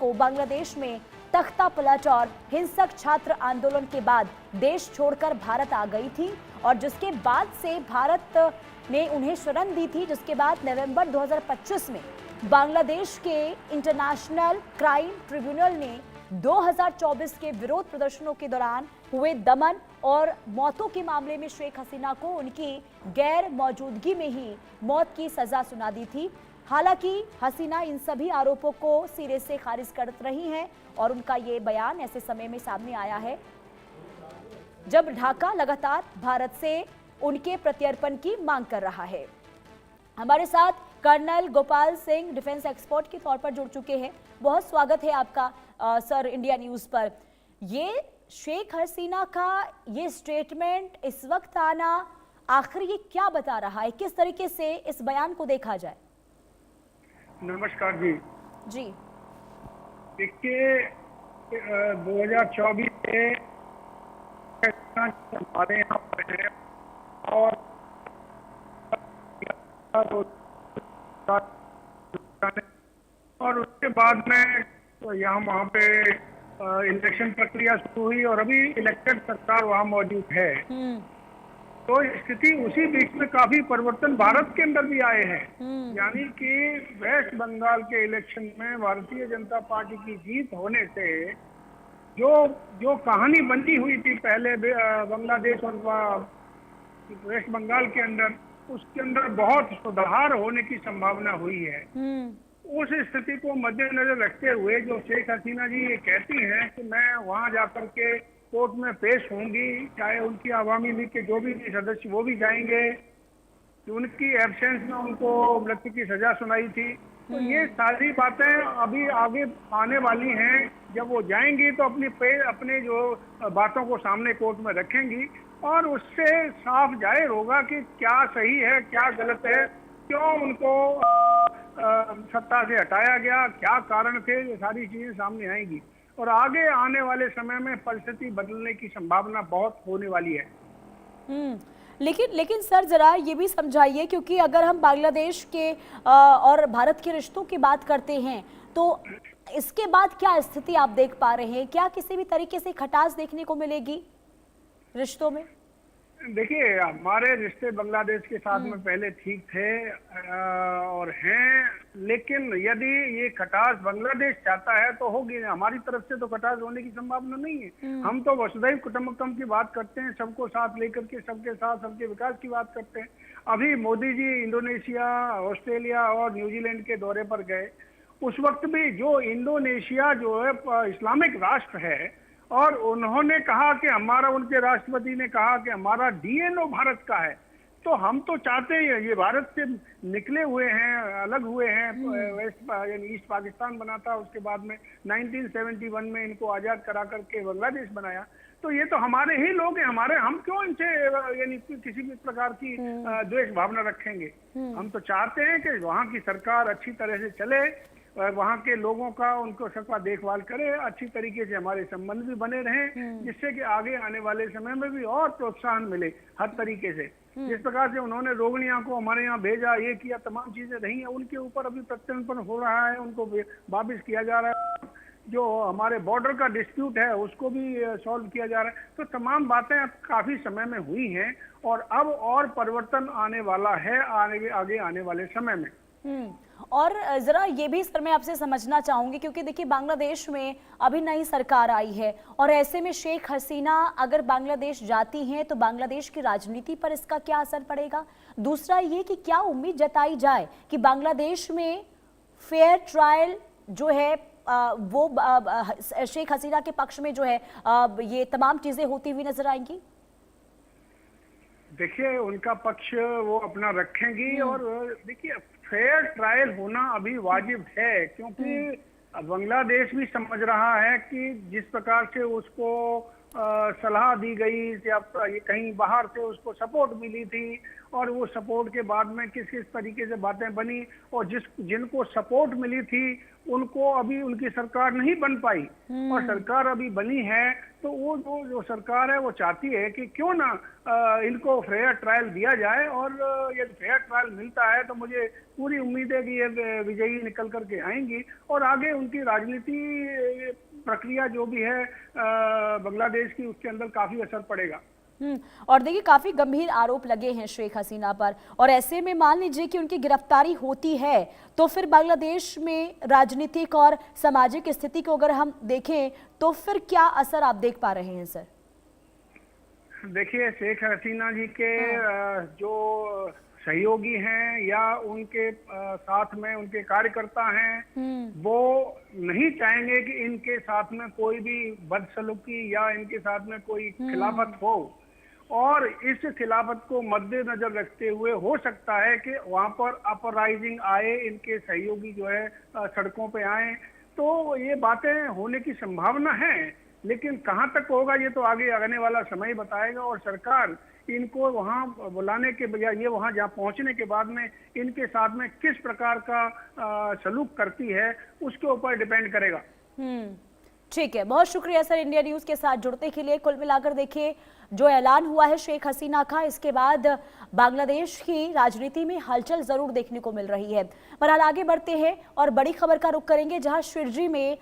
को बांग्लादेश में तख्ता पलट और हिंसक छात्र आंदोलन के बाद देश छोड़कर भारत आ गई थी और जिसके बाद से भारत ने उन्हें शरण दी थी, जिसके बाद नवंबर 2025 में बांग्लादेश के इंटरनेशनल क्राइम ट्रिब्यूनल ने 2024 के विरोध प्रदर्शनों के दौरान हुए दमन और मौतों के मामले में शेख हसीना को उनकी गैर मौजूदगी में ही मौत की सजा सुना दी थी। हालांकि हसीना इन सभी आरोपों को सिरे से खारिज कर रही हैं और उनका ये बयान ऐसे समय में सामने आया है जब ढाका लगातार भारत से उनके प्रत्यर्पण की मांग कर रहा है। हमारे साथ colonel Gopal Singh defence expert के तौर पर जुड़ चुके हैं। बहुत स्वागत है आपका सर इंडिया न्यूज पर। ये शेख हसीना का ये स्टेटमेंट इस वक्त आना आखिर ये क्या बता रहा है, किस तरीके से इस बयान को देखा जाए? नमस्कार जी। जी देखिए 2024 में हमारे यहाँ पर है और उसके बाद में तो यहाँ वहाँ पे इलेक्शन प्रक्रिया शुरू हुई और अभी इलेक्टेड सरकार वहाँ मौजूद है। तो स्थिति उसी बीच में काफी परिवर्तन भारत के अंदर भी आए हैं। यानी कि वेस्ट बंगाल के इलेक्शन में भारतीय जनता पार्टी की जीत होने से जो कहानी बनी हुई थी पहले बांग्लादेश और वेस्ट बंगाल के अंदर, उसके अंदर बहुत सुधार होने की संभावना हुई है। उस स्थिति को मद्देनजर रखते हुए जो शेख हसीना जी ये कहती हैं कि मैं वहां जाकर के कोर्ट में पेश होंगी, चाहे उनकी आवामी लीग के जो भी सदस्य वो भी जाएंगे कि उनकी एब्सेंस में उनको मृत्यु की सजा सुनाई थी। तो ये सारी बातें अभी आगे आने वाली हैं। जब वो जाएंगी तो अपने जो बातों को सामने कोर्ट में रखेंगी और उससे साफ जाहिर होगा कि क्या सही है क्या गलत है, क्यों उनको सत्ता से हटाया गया, क्या कारण थे, ये सारी चीजें सामने आएंगी और आगे आने वाले समय में परिस्थिति बदलने की संभावना बहुत होने वाली है। लेकिन सर जरा ये भी समझाइए, क्योंकि अगर हम बांग्लादेश के और भारत के रिश्तों की बात करते हैं तो इसके बाद क्या स्थिति आप देख पा रहे हैं? क्या किसी भी तरीके से खटास देखने को मिलेगी रिश्तों में? देखिए हमारे रिश्ते बांग्लादेश के साथ में पहले ठीक थे और हैं, लेकिन यदि ये खटास बांग्लादेश चाहता है तो होगी। हमारी तरफ से तो खटास होने की संभावना नहीं है। हम तो वसुधैव कुटुंबकम की बात करते हैं, सबको साथ लेकर के सबके साथ सबके विकास की बात करते हैं। अभी मोदी जी इंडोनेशिया, ऑस्ट्रेलिया और न्यूजीलैंड के दौरे पर गए, उस वक्त भी जो इंडोनेशिया जो है इस्लामिक राष्ट्र है और उन्होंने कहा कि हमारा, उनके राष्ट्रपति ने कहा कि हमारा डीएनए भारत का है। तो हम तो चाहते हैं, ये भारत से निकले हुए हैं, अलग हुए हैं, वेस्ट यानी ईस्ट पाकिस्तान बना था, उसके बाद में 1971 में इनको आजाद करा करके बांग्लादेश बनाया। तो ये तो हमारे ही लोग हैं, हम क्यों इनसे यानी किसी भी प्रकार की द्वेष भावना रखेंगे। हम तो चाहते हैं कि वहाँ की सरकार अच्छी तरह से चले, वहाँ के लोगों का उनको सबका देखभाल करे, अच्छी तरीके से हमारे संबंध भी बने रहें, जिससे कि आगे आने वाले समय में भी और प्रोत्साहन मिले हर तरीके से। जिस प्रकार से उन्होंने रोहिंग्या को हमारे यहाँ भेजा, ये किया, तमाम चीजें रही हैं, उनके ऊपर अभी प्रत्यर्पण हो रहा है, उनको वापिस किया जा रहा है। जो हमारे बॉर्डर का डिस्प्यूट है उसको भी सॉल्व किया जा रहा है। तो तमाम बातें अब काफी समय में हुई हैं और अब और परिवर्तन आने वाला है आगे आने वाले समय में। और जरा ये भी सर मैं आपसे समझना चाहूंगी, क्योंकि देखिए बांग्लादेश में अभी नई सरकार आई है और ऐसे में शेख हसीना अगर बांग्लादेश जाती हैं तो बांग्लादेश की राजनीति पर इसका क्या असर पड़ेगा? दूसरा ये कि क्या उम्मीद जताई जाए कि बांग्लादेश में फेयर ट्रायल जो है वो शेख हसीना के पक्ष में जो है ये तमाम चीजें होती हुई नजर आएंगी? देखिए उनका पक्ष वो अपना रखेंगी और देखिए फेयर ट्रायल होना अभी वाजिब है, क्योंकि बांग्लादेश भी समझ रहा है कि जिस प्रकार से उसको सलाह दी गई या कहीं बाहर से उसको सपोर्ट मिली थी और वो सपोर्ट के बाद में किस किस तरीके से बातें बनी और जिनको सपोर्ट मिली थी उनको अभी उनकी सरकार नहीं बन पाई और सरकार अभी बनी है तो वो जो सरकार है वो चाहती है कि क्यों ना इनको फेयर ट्रायल दिया जाए, और यदि फेयर ट्रायल मिलता है तो मुझे पूरी उम्मीद है कि ये विजयी निकल करके आएंगी और आगे उनकी राजनीति प्रक्रिया जो भी है बांग्लादेश की, उसके अंदर काफी असर पड़ेगा। और देखिए काफी गंभीर आरोप लगे हैं शेख हसीना पर, और ऐसे में मान लीजिए कि उनकी गिरफ्तारी होती है तो फिर बांग्लादेश में राजनीतिक और सामाजिक स्थिति को अगर हम देखें तो फिर क्या असर आप देख पा रहे हैं सर? देखिए, शेख हसीना जी के जो सहयोगी हैं या उनके साथ में उनके कार्यकर्ता हैं, वो नहीं चाहेंगे कि इनके साथ में कोई भी बदसलूकी या इनके साथ में कोई खिलाफत हो, और इस खिलाफत को मद्देनजर रखते हुए हो सकता है कि वहां पर अपराइजिंग आए, इनके सहयोगी जो है सड़कों पे आए, तो ये बातें होने की संभावना है। लेकिन कहां तक होगा ये तो आगे आने वाला समय बताएगा, और सरकार इनको वहां बुलाने के बजाय ये वहां जहां पहुंचने के बाद में इनके साथ में किस प्रकार का सलूक करती है उसके ऊपर डिपेंड करेगा। ठीक है, बहुत शुक्रिया सर इंडिया न्यूज के साथ जुड़ने के लिए। कुल मिलाकर देखिए जो ऐलान हुआ है शेख हसीना का, इसके बाद बांग्लादेश की राजनीति में हलचल जरूर देखने को मिल रही है। बहरहाल आगे बढ़ते हैं और बड़ी खबर का रुख करेंगे, जहां शिरजी में